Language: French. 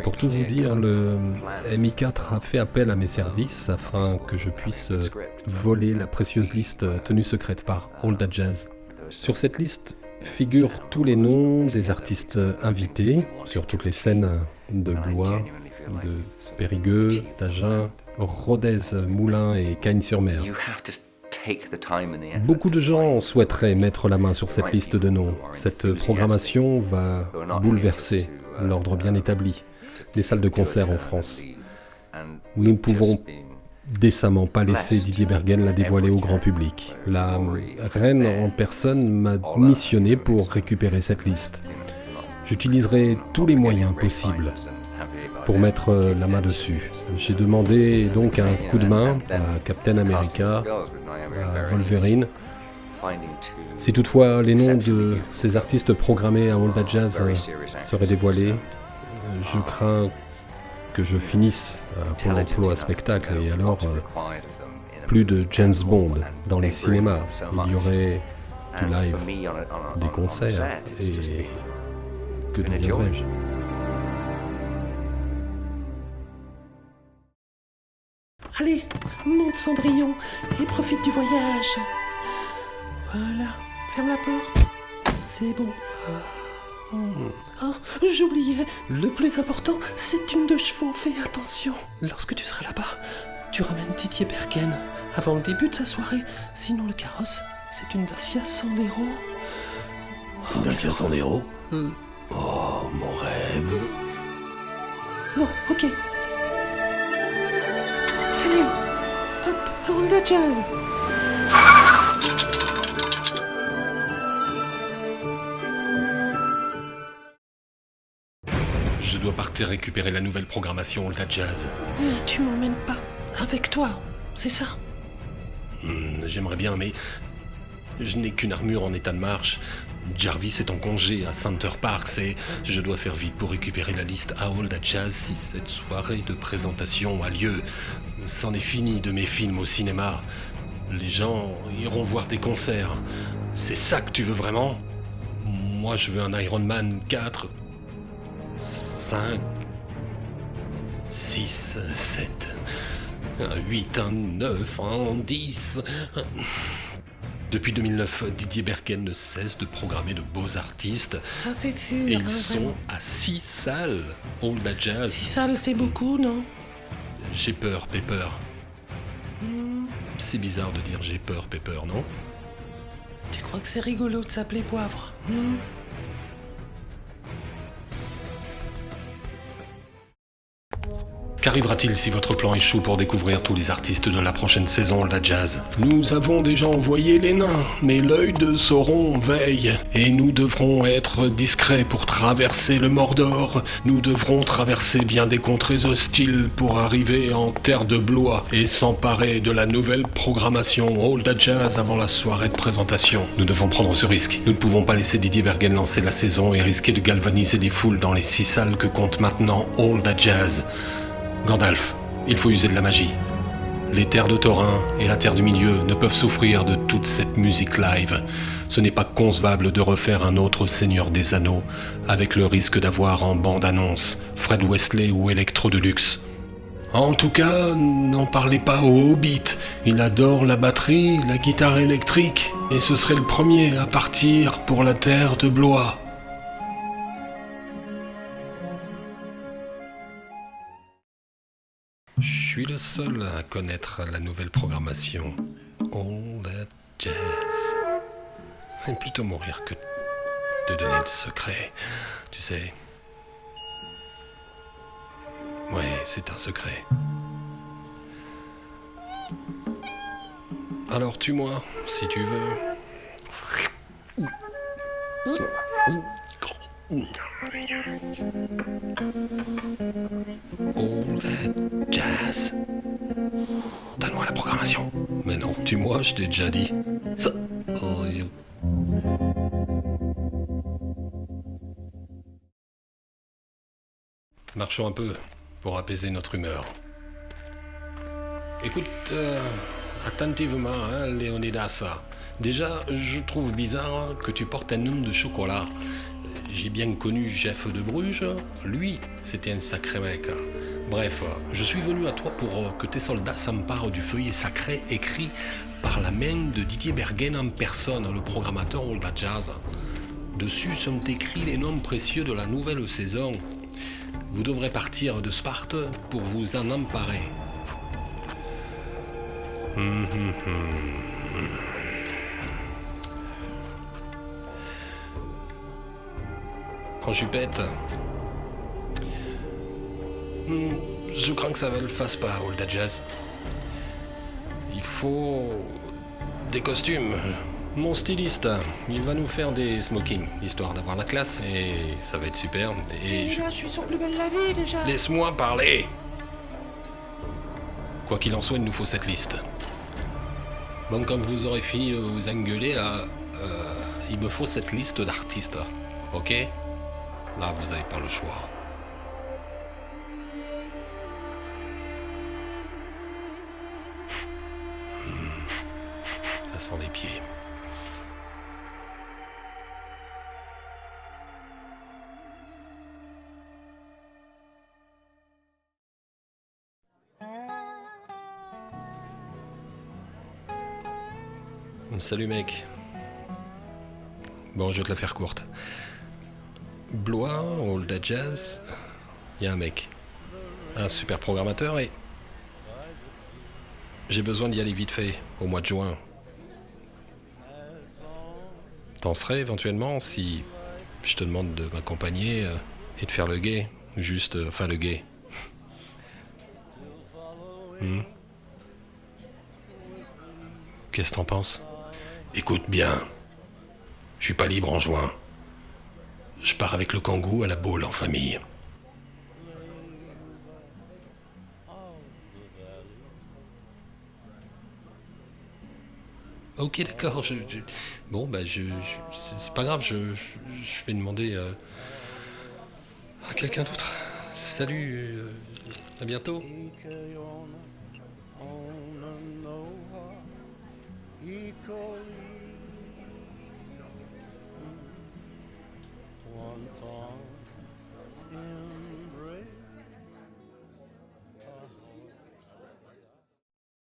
Pour tout vous dire, le MI4 a fait appel à mes services afin que je puisse voler la précieuse liste tenue secrète par All That Jazz. Sur cette liste figurent tous les noms des artistes invités sur toutes les scènes de Blois, de Périgueux, d'Agen, Rodez, Moulins et Cagnes-sur-Mer. Beaucoup de gens souhaiteraient mettre la main sur cette liste de noms. Cette programmation va bouleverser l'ordre bien établi des salles de concert en France. Nous ne pouvons décemment pas laisser Didier Bergen la dévoiler au grand public. La reine en personne m'a missionné pour récupérer cette liste. J'utiliserai tous les moyens possibles pour mettre la main dessus. J'ai demandé donc un coup de main à Captain America, à Wolverine. Si toutefois les noms de ces artistes programmés à All That Jazz seraient dévoilés, je crains que je finisse à Pôle emploi spectacle et alors plus de James Bond dans les cinémas. Il y aurait du live, des concerts et que deviendrais-je ? Allez, monte Cendrillon et profite du voyage. Voilà, ferme la porte. C'est bon. Ah, j'oubliais, le plus important, c'est une de chevaux. Fais attention. Lorsque tu seras là-bas, tu ramènes Didier Bergen avant le début de sa soirée. Sinon, le carrosse, c'est une Dacia Sandero. Une Dacia Sandero Oh, mon rêve. Bon, ok. Allez, hop, All That Jazz. Je dois partir récupérer la nouvelle programmation All That Jazz. Mais tu m'emmènes pas avec toi, c'est ça? J'aimerais bien, mais je n'ai qu'une armure en état de marche. Jarvis est en congé à Center Parks et je dois faire vite pour récupérer la liste à All That Jazz si cette soirée de présentation a lieu. C'en est fini de mes films au cinéma. Les gens iront voir des concerts. C'est ça que tu veux vraiment? Moi, je veux un Iron Man 4, 5, 6, 7, 8, 9, 10... Depuis 2009, Didier Bergen ne cesse de programmer de beaux artistes. Ça fait fur, et ils sont à 6 salles. All That Jazz. 6 salles, c'est beaucoup, non? J'ai peur, Pepper. C'est bizarre de dire j'ai peur, Pepper, non? Tu crois que c'est rigolo de s'appeler Poivre? Qu'arrivera-t-il si votre plan échoue pour découvrir tous les artistes de la prochaine saison All That Jazz? Nous avons déjà envoyé les nains, mais l'œil de Sauron veille. Et nous devrons être discrets pour traverser le Mordor. Nous devrons traverser bien des contrées hostiles pour arriver en terre de Blois et s'emparer de la nouvelle programmation All That Jazz avant la soirée de présentation. Nous devons prendre ce risque. Nous ne pouvons pas laisser Didier Bergen lancer la saison et risquer de galvaniser les foules dans les 6 salles que compte maintenant All That Jazz. Gandalf, il faut user de la magie. Les terres de Thorin et la terre du milieu ne peuvent souffrir de toute cette musique live. Ce n'est pas concevable de refaire un autre Seigneur des Anneaux avec le risque d'avoir en bande-annonce Fred Wesley ou Electro Deluxe. En tout cas, n'en parlez pas au Hobbit. Il adore la batterie, la guitare électrique, et ce serait le premier à partir pour la terre de Blois. Je suis le seul à connaître la nouvelle programmation All That Jazz. C'est plutôt mourir que de donner le secret, tu sais. Ouais, c'est un secret. Alors tue-moi, si tu veux. All That Jazz. Donne-moi la programmation. Mais non, tue-moi, je t'ai déjà dit. Marchons un peu pour apaiser notre humeur. Écoute attentivement, Léonidas. Déjà, je trouve bizarre que tu portes un homme de chocolat. j'ai bien connu Jeff de Bruges, lui, c'était un sacré mec. Bref, je suis venu à toi pour que tes soldats s'emparent du feuillet sacré écrit par la main de Didier Bergen en personne, le programmateur All That Jazz. Dessus sont écrits les noms précieux de la nouvelle saison. Vous devrez partir de Sparte pour vous en emparer. En jupette. Je crains que ça ne le fasse pas, All That Jazz. Il faut des costumes. Mon styliste, il va nous faire des smokings, histoire d'avoir la classe, et ça va être super. Et Déjà, je suis sur Plus belle la vie, déjà. Laisse-moi parler. Quoi qu'il en soit, il nous faut cette liste. Bon, quand vous aurez fini de vous engueuler, là, il me faut cette liste d'artistes, ok? Là, vous n'avez pas le choix. Ça sent les pieds. Salut mec. Bon, je vais te la faire courte. Blois, All That Jazz, il y a un mec. Un super programmateur et... j'ai besoin d'y aller vite fait, au mois de juin. T'en serais éventuellement si je te demande de m'accompagner et de faire le guet. Juste, enfin le guet. Qu'est-ce que t'en penses? Écoute bien, je suis pas libre en juin. Je pars avec le Kangoo à la Baule en famille. Ok, d'accord. Bon, bah, c'est pas grave. Je vais demander à quelqu'un d'autre. Salut. À bientôt. Ike on a noa, Iko